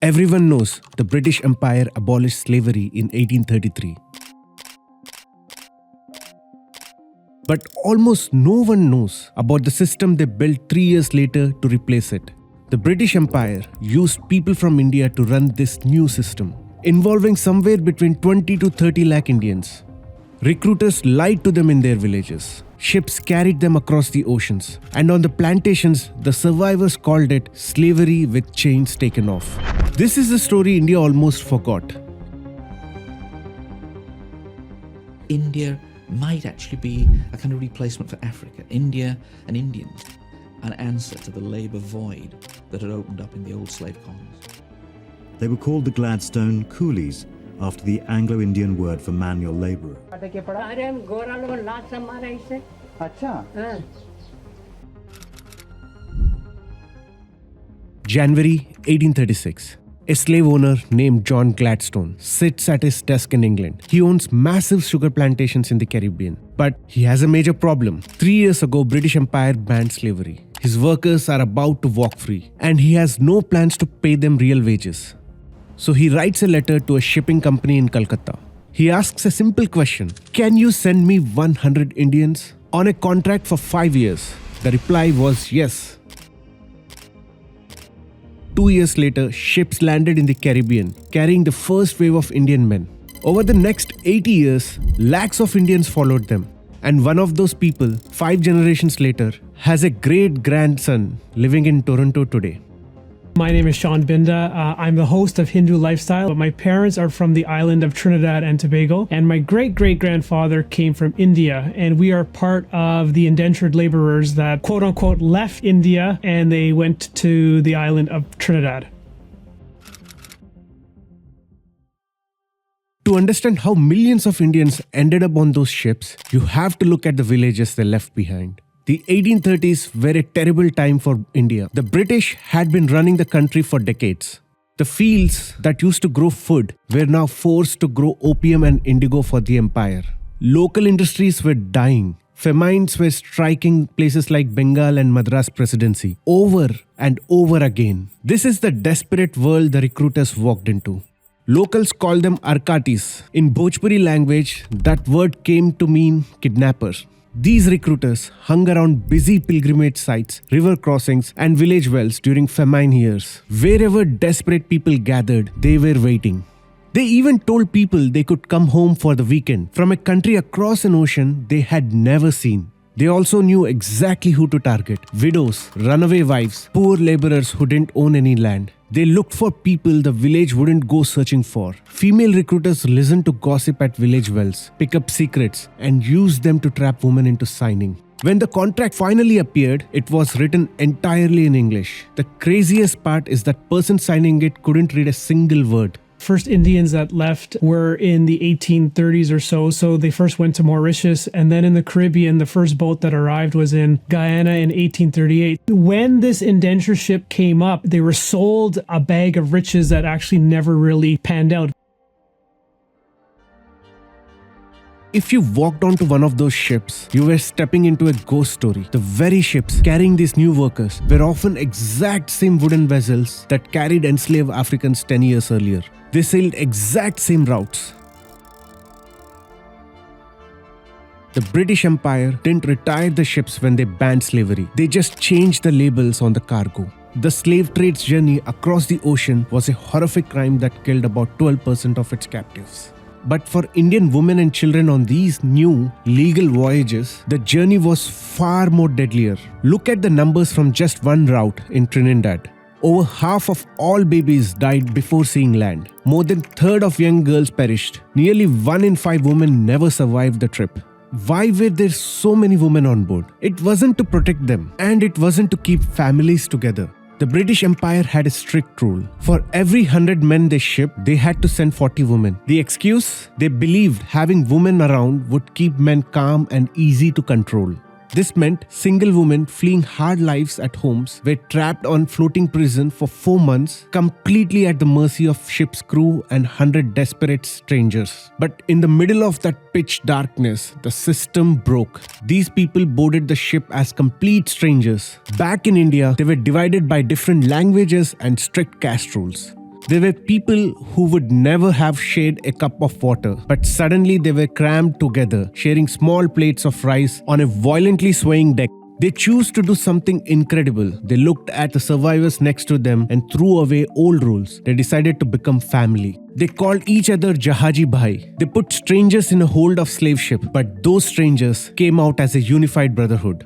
Everyone knows the British Empire abolished slavery in 1833. But almost no one knows about the system they built 3 years later to replace it. The British Empire used people from India to run this new system, involving somewhere between 20 to 30 lakh Indians. Recruiters lied to them in their villages. Ships carried them across the oceans. And on the plantations, the survivors called it slavery with chains taken off. This is the story India almost forgot. India might actually be a kind of replacement for Africa. India and Indians, an answer to the labour void that had opened up in the old slave colonies. They were called the Gladstone coolies, after the Anglo-Indian word for manual labourer. January 1836. A slave owner named John Gladstone sits at his desk in England. He owns massive sugar plantations in the Caribbean. But he has a major problem. 3 years ago, British Empire banned slavery. His workers are about to walk free, and he has no plans to pay them real wages. So he writes a letter to a shipping company in Calcutta. He asks a simple question: can you send me 100 Indians on a contract for 5 years? The reply was yes. 2 years later, ships landed in the Caribbean, carrying the first wave of Indian men. Over the next 80 years, lakhs of Indians followed them. And one of those people, 5 generations later, has a great-grandson living in Toronto today. My name is Sean Binda. I'm the host of Hindu Lifestyle. My parents are from the island of Trinidad and Tobago, and my great-great-grandfather came from India, and we are part of the indentured laborers that quote-unquote left India and they went to the island of Trinidad. To understand how millions of Indians ended up on those ships, you have to look at the villages they left behind. The 1830s were a terrible time for India. The British had been running the country for decades. The fields that used to grow food were now forced to grow opium and indigo for the empire. Local industries were dying. Famines were striking places like Bengal and Madras Presidency over and over again. This is the desperate world the recruiters walked into. Locals call them arkatis. In Bhojpuri language, that word came to mean kidnappers. These recruiters hung around busy pilgrimage sites, river crossings, and village wells during famine years. Wherever desperate people gathered, they were waiting. They even told people they could come home for the weekend from a country across an ocean they had never seen. They also knew exactly who to target: widows, runaway wives, poor laborers who didn't own any land. They looked for people the village wouldn't go searching for. Female recruiters listened to gossip at village wells, pick up secrets, and use them to trap women into signing. When the contract finally appeared, it was written entirely in English. The craziest part is that person signing it couldn't read a single word. First Indians that left were in the 1830s or so they first went to Mauritius, and then in the Caribbean, the first boat that arrived was in Guiana in 1838. When this indenture ship came up, they were sold a bag of riches that actually never really panned out. If you walked onto one of those ships, you were stepping into a ghost story. The very ships carrying these new workers were often exact same wooden vessels that carried enslaved Africans 10 years earlier. They sailed exact same routes. The British Empire didn't retire the ships when they banned slavery. They just changed the labels on the cargo. The slave trade's journey across the ocean was a horrific crime that killed about 12% of its captives. But for Indian women and children on these new legal voyages, the journey was far more deadlier. Look at the numbers from just one route in Trinidad. Over half of all babies died before seeing land. More than a third of young girls perished. Nearly 1 in 5 women never survived the trip. Why were there so many women on board? It wasn't to protect them, and it wasn't to keep families together. The British Empire had a strict rule. For every 100 men they shipped, they had to send 40 women. The excuse? They believed having women around would keep men calm and easy to control. This meant single women fleeing hard lives at homes were trapped on floating prison for 4 months, completely at the mercy of ship's crew and 100 desperate strangers. But in the middle of that pitch darkness, the system broke. These people boarded the ship as complete strangers. Back in India, they were divided by different languages and strict caste rules. There were people who would never have shared a cup of water, but suddenly they were crammed together, sharing small plates of rice on a violently swaying deck. They chose to do something incredible. They looked at the survivors next to them and threw away old rules. They decided to become family. They called each other Jahaji Bhai. They put strangers in a hold of slave ship, but those strangers came out as a unified brotherhood.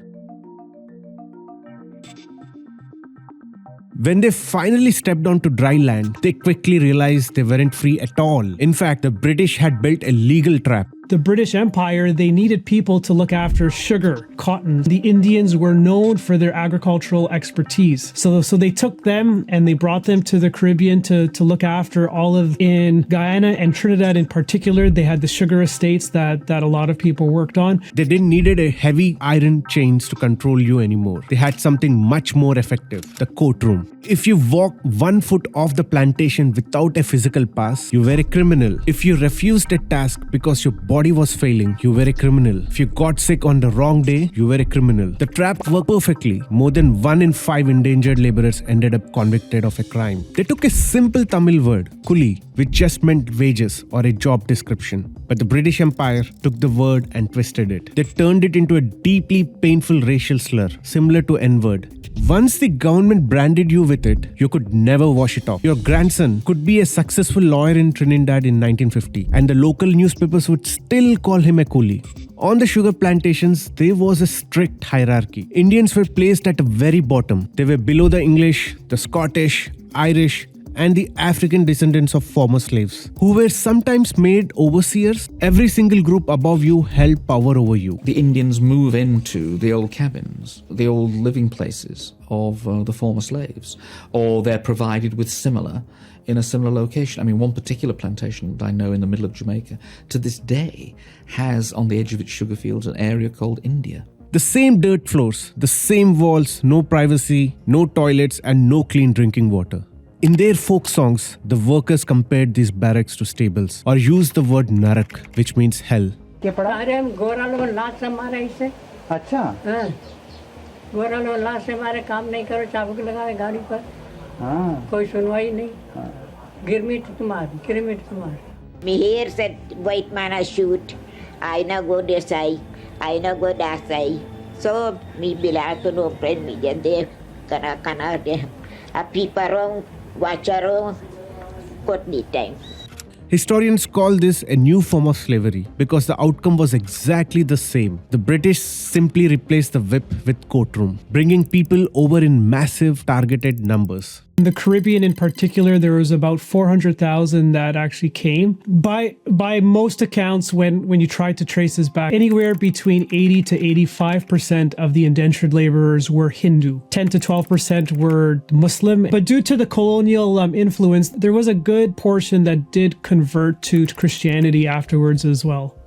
When they finally stepped onto dry land, they quickly realized they weren't free at all. In fact, the British had built a legal trap. The British Empire, they needed people to look after sugar, cotton. The Indians were known for their agricultural expertise. So they took them and they brought them to the Caribbean to look after olive. In Guiana and Trinidad in particular, they had the sugar estates that a lot of people worked on. They didn't need a heavy iron chains to control you anymore. They had something much more effective, the courtroom. If you walk 1 foot off the plantation without a physical pass, you were a criminal. If you refused a task because your body was failing, you were a criminal. If you got sick on the wrong day, you were a criminal. The trap worked perfectly. More than 1 in 5 indentured laborers ended up convicted of a crime. They took a simple Tamil word, coolie, which just meant wages or a job description. But the British Empire took the word and twisted it. They turned it into a deeply painful racial slur, similar to N-word. Once the government branded you with it, you could never wash it off. Your grandson could be a successful lawyer in Trinidad in 1950, and the local newspapers would still call him a coolie. On the sugar plantations, there was a strict hierarchy. Indians were placed at the very bottom. They were below the English, the Scottish, Irish, and the African descendants of former slaves, who were sometimes made overseers. Every single group above you held power over you. The Indians move into the old cabins, the old living places of the former slaves, or they're provided with in a similar location. I mean, one particular plantation that I know in the middle of Jamaica, to this day, has on the edge of its sugar fields an area called India. The same dirt floors, the same walls, no privacy, no toilets, and no clean drinking water. In their folk songs, the workers compared these barracks to stables or used the word narak, which means hell. गोरा लोग लाश से मारे इसे अच्छा हाँ गोरा लोग लाश से मारे काम नहीं करो चाबुक लगाए गाड़ी पर हाँ कोई सुनवाई नहीं गिरमिट तुम्हार Me here said white man I shoot I no go this side I no go that side so me belong to no friend me there kana there a people wrong watch around got the time. Historians call this a new form of slavery because the outcome was exactly the same. The British simply replaced the whip with courtroom, bringing people over in massive targeted numbers. In the Caribbean in particular, there was about 400,000 that actually came. By most accounts, when you try to trace this back, anywhere between 80 to 85% of the indentured laborers were Hindu. 10 to 12% were Muslim. But due to the colonial influence, there was a good portion that did convert to Christianity afterwards as well.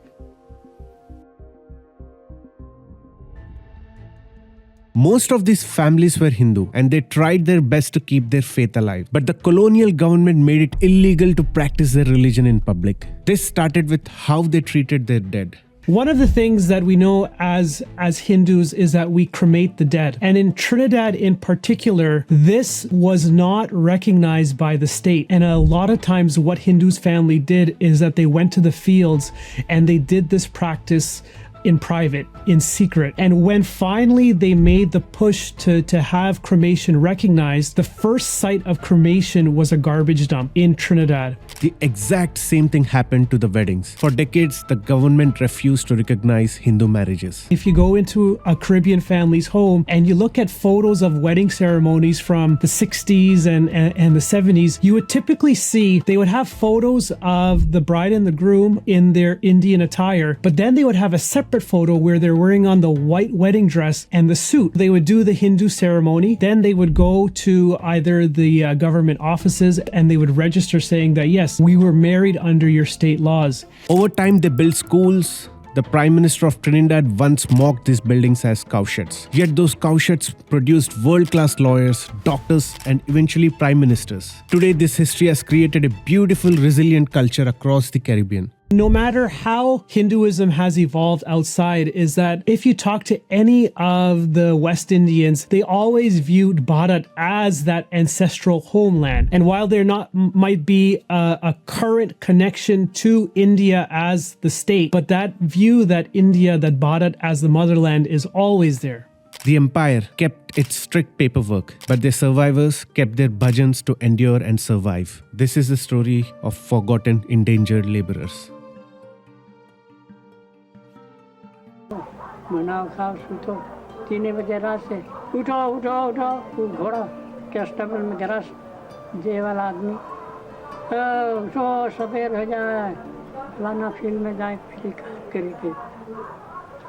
Most of these families were Hindu and they tried their best to keep their faith alive. But the colonial government made it illegal to practice their religion in public. This started with how they treated their dead. One of the things that we know as Hindus is that we cremate the dead. And in Trinidad in particular, this was not recognized by the state. And a lot of times what Hindus' family did is that they went to the fields and they did this practice in private, in secret. And when finally they made the push to have cremation recognized, the first site of cremation was a garbage dump in Trinidad. The exact same thing happened to the weddings. For decades, the government refused to recognize Hindu marriages. If you go into a Caribbean family's home and you look at photos of wedding ceremonies from the 60s and the 70s, you would typically see they would have photos of the bride and the groom in their Indian attire, but then they would have a separate photo where they're wearing on the white wedding dress and the suit. They would do the Hindu ceremony, then they would go to either the government offices and they would register saying that yes, we were married under your state laws. Over time, they built schools. The Prime Minister of Trinidad once mocked these buildings as cowsheds. Yet those cowsheds produced world-class lawyers, doctors, and eventually prime ministers. Today, this history has created a beautiful, resilient culture across the Caribbean. No matter how Hinduism has evolved outside, is that if you talk to any of the West Indians, they always viewed Bharat as that ancestral homeland. And while there might be a current connection to India as the state, but that view that Bharat as the motherland is always there. The empire kept its strict paperwork, but their survivors kept their bhajans to endure and survive. This is the story of forgotten, endangered laborers. बनाओ खाओ सुतो 3 बजे रात से उठो उठो उठो वो घोड़ा कैस्टेबल में ग्रास जे वाला आदमी उठो सवेर हो जाए फलाना फील्ड में जाए फिर काम करेंगे